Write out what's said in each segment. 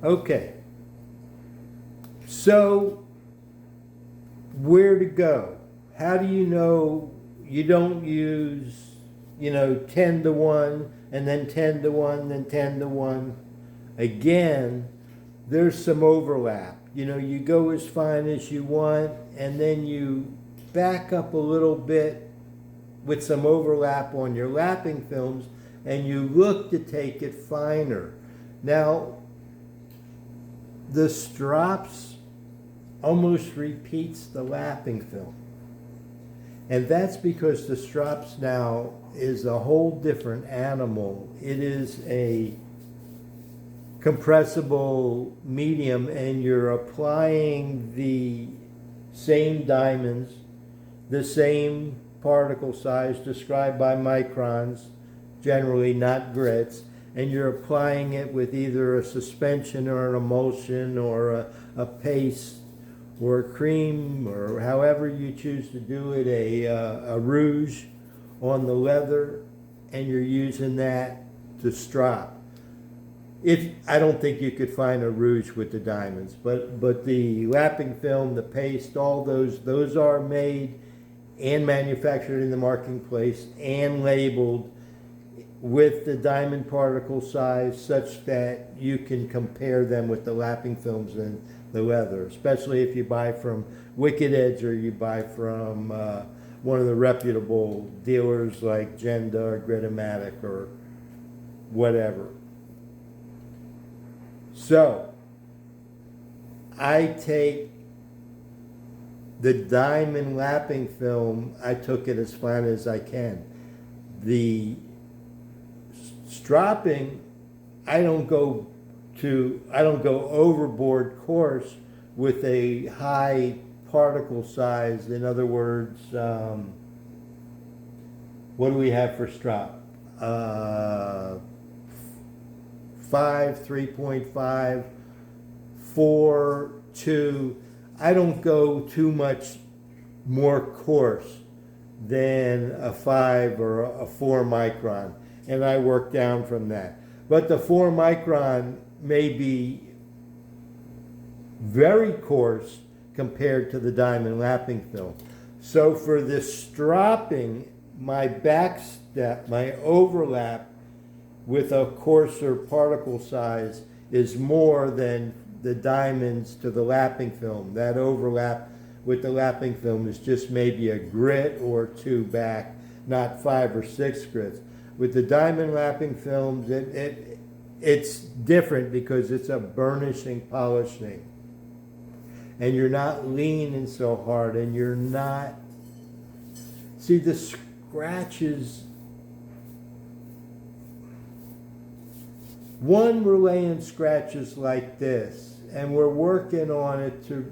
Okay. So, where to go? How do you know you don't use, 10 to 1 and then 10 to 1, then 10 to 1? Again, there's some overlap. You go as fine as you want and then you back up a little bit with some overlap on your lapping films and you look to take it finer. Now, the strops almost repeats the lapping film. And that's because the strops now is a whole different animal. It is a compressible medium and you're applying the same diamonds, the same particle size described by microns, generally not grits, and you're applying it with either a suspension or an emulsion or a paste or a cream or however you choose to do it, a rouge on the leather, and you're using that to strop. I don't think you could find a rouge with the diamonds, but the lapping film, the paste, all those are made and manufactured in the marketplace and labeled with the diamond particle size such that you can compare them with the lapping films and the leather, especially if you buy from Wicked Edge or you buy from one of the reputable dealers like Genda or Gritomatic or whatever. So, I take the diamond lapping film, I took it as fine as I can. The stropping, I don't go overboard coarse with a high particle size. In other words, what do we have for strop? 5, 3.5, 4, 2. I don't go too much more coarse than a 5 or a 4 micron, and I work down from that. But the 4 micron may be very coarse compared to the diamond lapping film. So for the stropping, my back step, my overlap with a coarser particle size is more than the diamonds to the lapping film. That overlap with the lapping film is just maybe a grit or 2 back, not 5 or 6 grits. With the diamond lapping films, it's different because it's a burnishing, polishing. And you're not leaning so hard and you're not... See, the scratches... We're laying scratches like this, and we're working on it to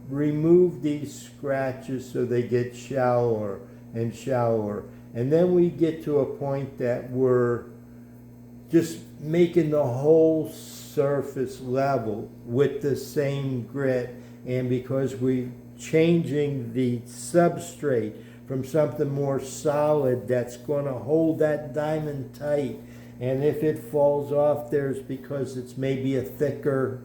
remove these scratches so they get shallower and shallower. And then we get to a point that we're just making the whole surface level with the same grit. And because we're changing the substrate from something more solid that's going to hold that diamond tight, and if it falls off, there's because it's maybe a thicker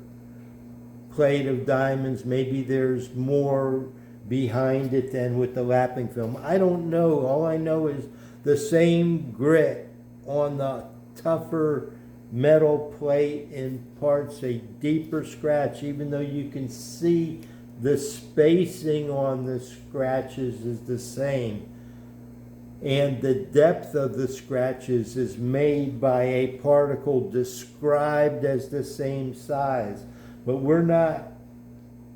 plate of diamonds, maybe there's more behind it than with the lapping film. I don't know. All I know is the same grit on the tougher metal plate imparts a deeper scratch, even though you can see the spacing on the scratches is the same. And the depth of the scratches is made by a particle described as the same size. But we're not,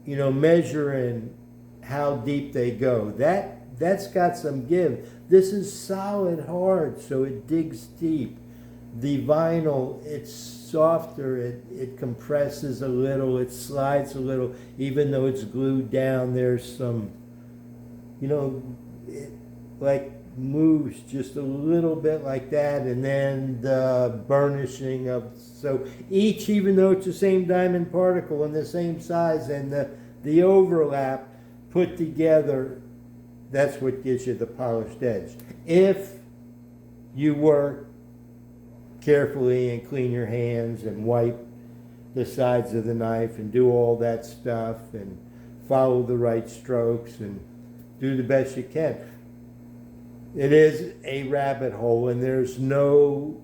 measuring how deep they go. That's got some give. This is solid hard, so it digs deep. The vinyl, it's softer, it compresses a little, it slides a little, even though it's glued down. There's some, it like moves just a little bit like that, and then the burnishing of, so each, even though it's the same diamond particle and the same size, and the overlap put together, that's what gives you the polished edge. If you work carefully and clean your hands and wipe the sides of the knife and do all that stuff and follow the right strokes and do the best you can. It is a rabbit hole, and there's no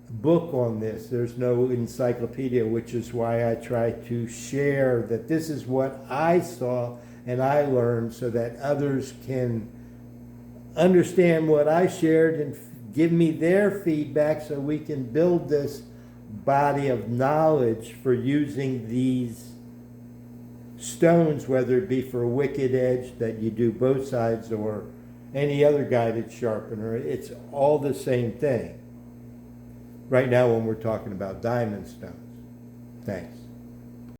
book on this. There's no encyclopedia, which is why I try to share that this is what I saw and I learned so that others can understand what I shared and give me their feedback so we can build this body of knowledge for using these stones, whether it be for a wicked edge that you do both sides or any other guided sharpener. It's all the same thing right now when we're talking about diamond stones. Thanks.